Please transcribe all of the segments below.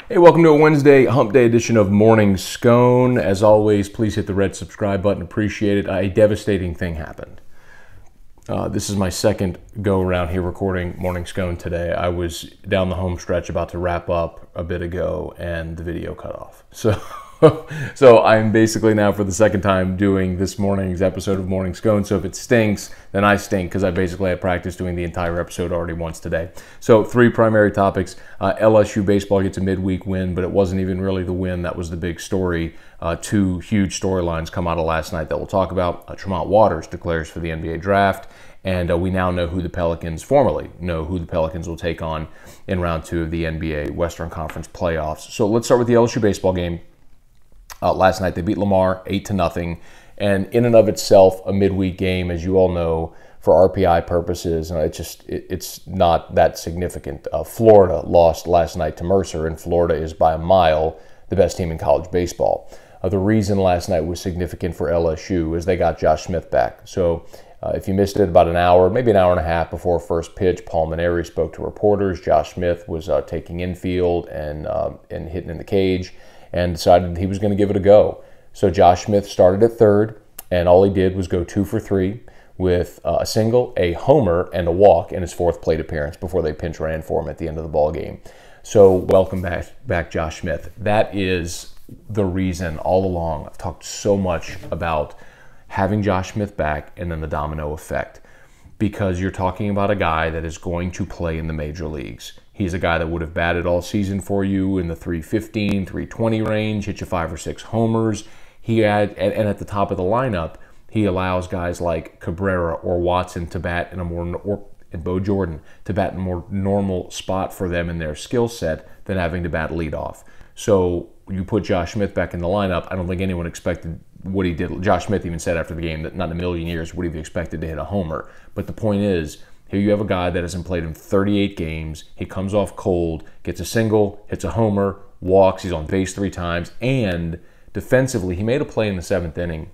Hey, welcome to a Wednesday hump day edition of Morning Scone. As always, please hit the red subscribe button. Appreciate it. A devastating thing happened. This is my second go around here recording Morning Scone today. I was down the home stretch about to wrap up a bit ago and the video cut off. So I'm basically now for the second time doing this morning's episode of Morning Scone. So if it stinks, then I stink because I basically had practice doing the entire episode already once today. So three primary topics. LSU Baseball gets a midweek win, but it wasn't even really the win that was the big story. Two huge storylines come out of last night that we'll talk about. Tremont Waters declares for the NBA draft. And we now know who the Pelicans, formerly know who the Pelicans will take on in round 2 of the NBA Western Conference playoffs. So let's start with the LSU baseball game. Last night they beat Lamar 8-0, and in and of itself a midweek game, as you all know, for RPI purposes, it's not that significant. Florida lost last night to Mercer, and Florida is by a mile the best team in college baseball. The reason last night was significant for LSU is they got Josh Smith back. So if you missed it, about an hour, maybe an hour and a half before first pitch, Pels-Warriors spoke to reporters. Josh Smith was taking infield and hitting in the cage, and decided he was going to give it a go. So Josh Smith started at third, and all he did was go 2 for 3 with a single, a homer, and a walk in his fourth plate appearance before they pinch ran for him at the end of the ball game. So welcome back Josh Smith. That is the reason all along I've talked so much about having Josh Smith back and then the domino effect, because you're talking about a guy that is going to play in the major leagues. He's a guy that would have batted all season for you in the 315, 320 range, hit you 5 or 6 homers. And at the top of the lineup, he allows guys like Cabrera or Watson to bat in a more, and Bo Jordan to bat in a more normal spot for them in their skill set than having to bat leadoff. So you put Josh Smith back in the lineup. I don't think anyone expected what he did. Josh Smith even said after the game that not in a million years would he have expected to hit a homer. But the point is, here you have a guy that hasn't played in 38 games. He comes off cold, gets a single, hits a homer, walks, he's on base 3 times, and defensively, he made a play in the 7th inning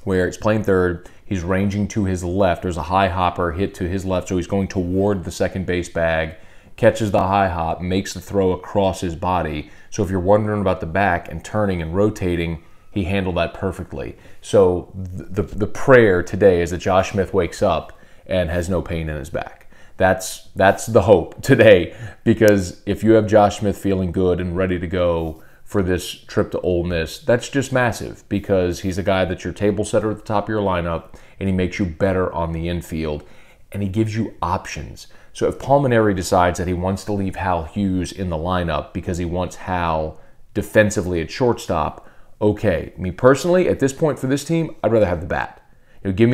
where he's playing third, he's ranging to his left. There's a high hopper hit to his left, so he's going toward the second base bag, catches the high hop, makes the throw across his body. So if you're wondering about the back and turning and rotating, he handled that perfectly. So the prayer today is that Josh Smith wakes up and has no pain in his back. That's the hope today, because if you have Josh Smith feeling good and ready to go for this trip to Ole Miss, that's just massive, because he's a guy that's your table setter at the top of your lineup, and he makes you better on the infield, and he gives you options. So if Pels-Warriors decides that he wants to leave Hal Hughes in the lineup because he wants Hal defensively at shortstop, okay. Me personally, at this point for this team, I'd rather have the bat. Give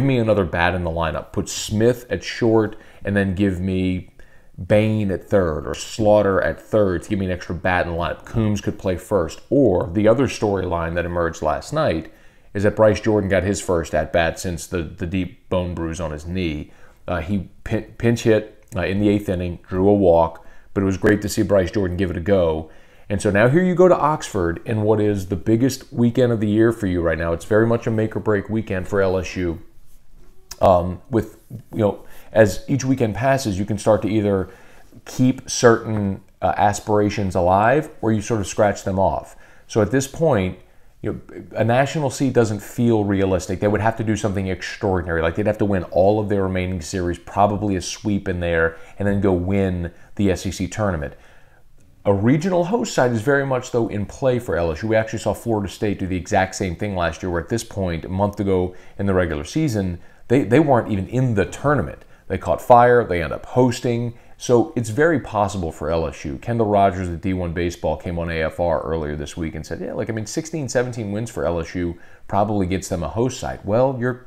me another bat in the lineup. Put Smith at short, and then give me Bain at third or Slaughter at third to give me an extra bat in the lineup. Coombs could play first. Or the other storyline that emerged last night is that Bryce Jordan got his first at-bat since the deep bone bruise on his knee. He pinch hit in the 8th inning, drew a walk, but it was great to see Bryce Jordan give it a go. And so now here you go to Oxford in what is the biggest weekend of the year for you right now. It's very much a make-or-break weekend for LSU. As each weekend passes, you can start to either keep certain aspirations alive or you sort of scratch them off. So at this point, a national seed doesn't feel realistic. They would have to do something extraordinary. Like they'd have to win all of their remaining series, probably a sweep in there, and then go win the SEC tournament. A regional host side is very much, though, in play for LSU. We actually saw Florida State do the exact same thing last year, where at this point, a month ago in the regular season, they weren't even in the tournament. They caught fire. They end up hosting. So it's very possible for LSU. Kendall Rogers at D1 Baseball came on AFR earlier this week and said, 16, 17 wins for LSU probably gets them a host site. Well, you're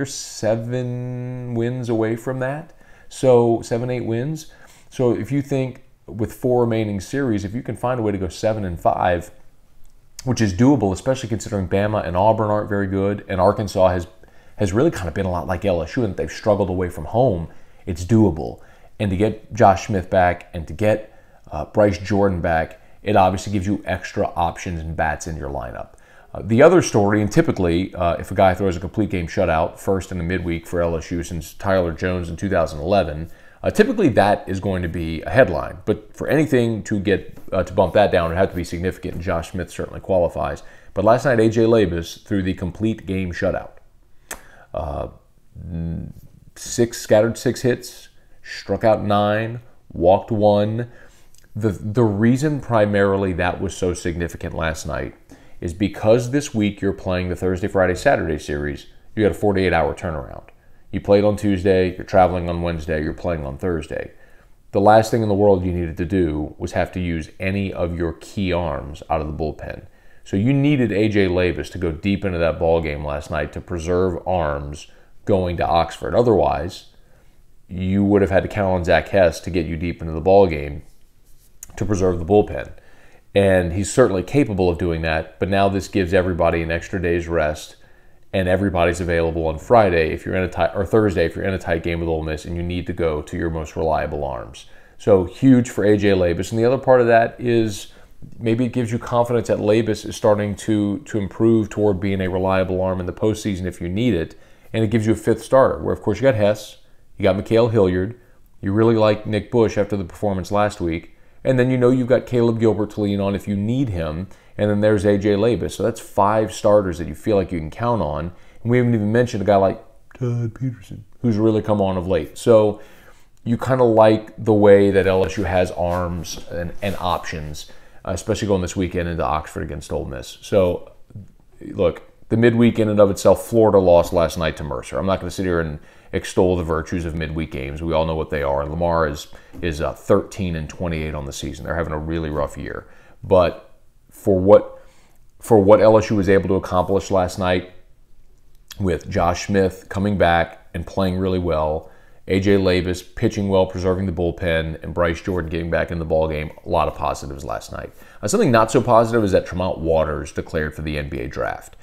7 wins away from that. So 7, 8 wins. So if you think with 4 remaining series, if you can find a way to go 7-5, which is doable, especially considering Bama and Auburn aren't very good, and Arkansas has really kind of been a lot like LSU and they've struggled away from home, it's doable. And to get Josh Smith back and to get Bryce Jordan back, it obviously gives you extra options and bats in your lineup. The other story, and typically if a guy throws a complete game shutout, first in the midweek for LSU since Tyler Jones in 2011, Typically, that is going to be a headline, but for anything to get to bump that down, it has to be significant, and Josh Smith certainly qualifies. But last night, AJ Labas threw the complete game shutout. Scattered 6 hits, struck out 9, walked 1. The reason primarily that was so significant last night is because this week you're playing the Thursday, Friday, Saturday series, you got a 48-hour turnaround. You played on Tuesday, you're traveling on Wednesday, you're playing on Thursday. The last thing in the world you needed to do was have to use any of your key arms out of the bullpen. So you needed AJ Labas to go deep into that ball game last night to preserve arms going to Oxford. Otherwise, you would have had to count on Zach Hess to get you deep into the ball game to preserve the bullpen. And he's certainly capable of doing that, but now this gives everybody an extra day's rest, and everybody's available on Friday if you're in a tight, or Thursday if you're in a tight game with Ole Miss and you need to go to your most reliable arms. So huge for AJ Labas. And the other part of that is maybe it gives you confidence that Labas is starting to improve toward being a reliable arm in the postseason if you need it, and it gives you a 5th starter, where of course you got Hess, you got Mikhail Hilliard, you really like Nick Bush after the performance last week, and then you know you've got Caleb Gilbert to lean on if you need him, and then there's AJ Labas. So that's 5 starters that you feel like you can count on. And we haven't even mentioned a guy like Todd Peterson, who's really come on of late. So you kind of like the way that LSU has arms and options, especially going this weekend into Oxford against Ole Miss. So look, the midweek in and of itself, Florida lost last night to Mercer. I'm not going to sit here and extol the virtues of midweek games. We all know what they are. And Lamar is 13-28 on the season. They're having a really rough year. But for what LSU was able to accomplish last night with Josh Smith coming back and playing really well, AJ Labas pitching well, preserving the bullpen, and Bryce Jordan getting back in the ballgame, a lot of positives last night. Something not so positive is that Tremont Waters declared for the NBA draft.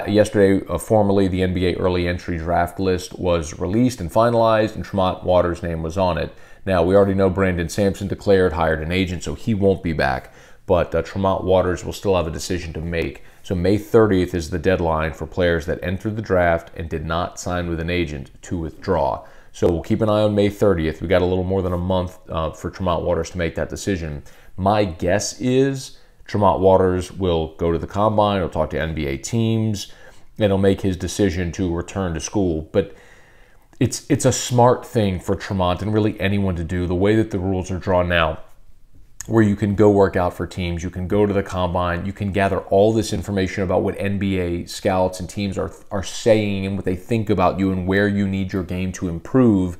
Yesterday, formally, the NBA early entry draft list was released and finalized, and Tremont Waters' name was on it. Now, we already know Brandon Sampson declared, hired an agent, so he won't be back. But Tremont Waters will still have a decision to make. So May 30th is the deadline for players that entered the draft and did not sign with an agent to withdraw. So we'll keep an eye on May 30th. We got a little more than a month for Tremont Waters to make that decision. My guess is Tremont Waters will go to the combine, he'll talk to NBA teams, and he'll make his decision to return to school. But it's a smart thing for Tremont and really anyone to do, the way that the rules are drawn now, where you can go work out for teams, you can go to the combine, you can gather all this information about what NBA scouts and teams are saying and what they think about you and where you need your game to improve.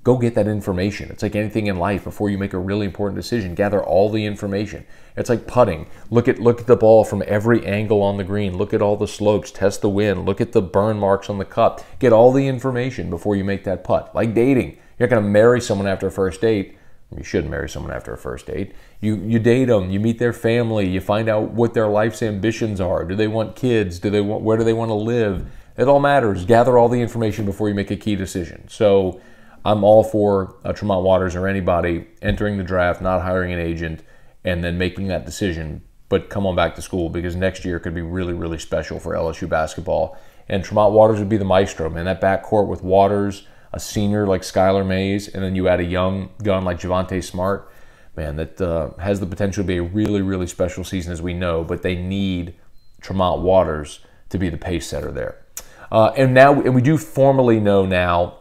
Go get that information. It's like anything in life. Before you make a really important decision, gather all the information. It's like putting. Look at the ball from every angle on the green. Look at all the slopes. Test the wind. Look at the burn marks on the cup. Get all the information before you make that putt. Like dating. You're not going to marry someone after a first date. You shouldn't marry someone after a first date. You date them. You meet their family. You find out what their life's ambitions are. Do they want kids? Where do they want to live? It all matters. Gather all the information before you make a key decision. So I'm all for Tremont Waters or anybody entering the draft, not hiring an agent, and then making that decision. But come on back to school, because next year could be really, really special for LSU basketball. And Tremont Waters would be the maestro, man. That backcourt with Waters, a senior like Skylar Mays, and then you add a young gun like Javonte Smart, man, that has the potential to be a really, really special season, as we know. But they need Tremont Waters to be the pace setter there. And we do formally know now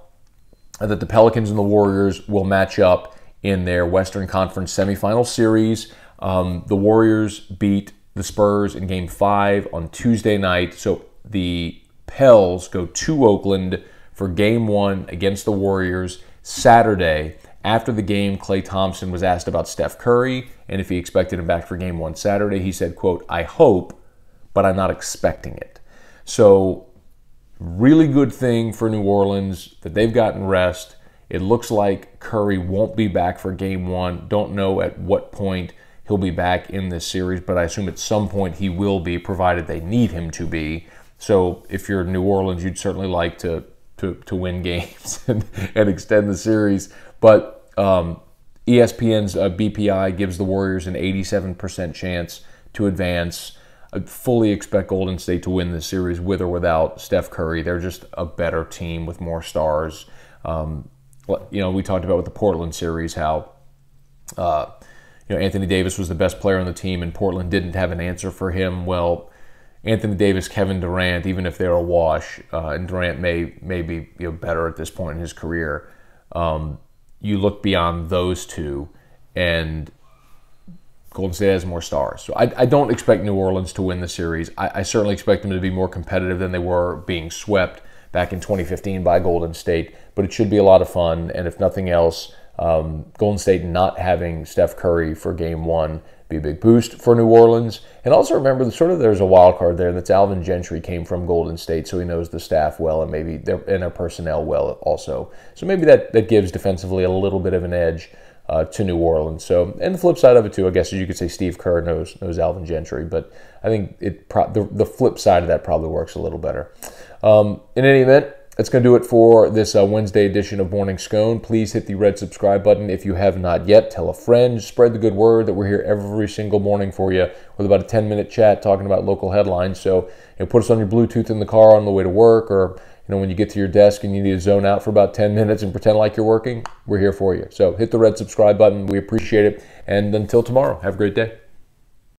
that the Pelicans and the Warriors will match up in their Western Conference semifinal series. The Warriors beat the Spurs in Game 5 on Tuesday night. So the Pels go to Oakland for Game 1 against the Warriors Saturday. After the game, Klay Thompson was asked about Steph Curry and if he expected him back for Game 1 Saturday. He said, quote, "I hope, but I'm not expecting it." So really good thing for New Orleans that they've gotten rest. It looks like Curry won't be back for Game 1. Don't know at what point he'll be back in this series, but I assume at some point he will be, provided they need him to be. So if you're New Orleans, you'd certainly like to win games and extend the series. But ESPN's BPI gives the Warriors an 87% chance to advance. I fully expect Golden State to win this series with or without Steph Curry. They're just a better team with more stars. we talked about with the Portland series how Anthony Davis was the best player on the team and Portland didn't have an answer for him. Well, Anthony Davis, Kevin Durant, even if they're a wash, and Durant may be better at this point in his career, you look beyond those two, and Golden State has more stars. So I don't expect New Orleans to win the series. I certainly expect them to be more competitive than they were being swept back in 2015 by Golden State, but it should be a lot of fun, and if nothing else, Golden State not having Steph Curry for Game 1 be a big boost for New Orleans. And also remember, there's a wild card there, and that's Alvin Gentry came from Golden State, so he knows the staff well and maybe their personnel well also. So maybe that gives defensively a little bit of an edge to New Orleans. So, and the flip side of it too, I guess, is you could say Steve Kerr knows Alvin Gentry, but I think the flip side of that probably works a little better. In any event, that's going to do it for this Wednesday edition of Morning Scone. Please hit the red subscribe button if you have not yet. Tell a friend. Spread the good word that we're here every single morning for you with about a 10-minute chat talking about local headlines. So put us on your Bluetooth in the car on the way to work, or when you get to your desk and you need to zone out for about 10 minutes and pretend like you're working, we're here for you. So hit the red subscribe button. We appreciate it. And until tomorrow, have a great day.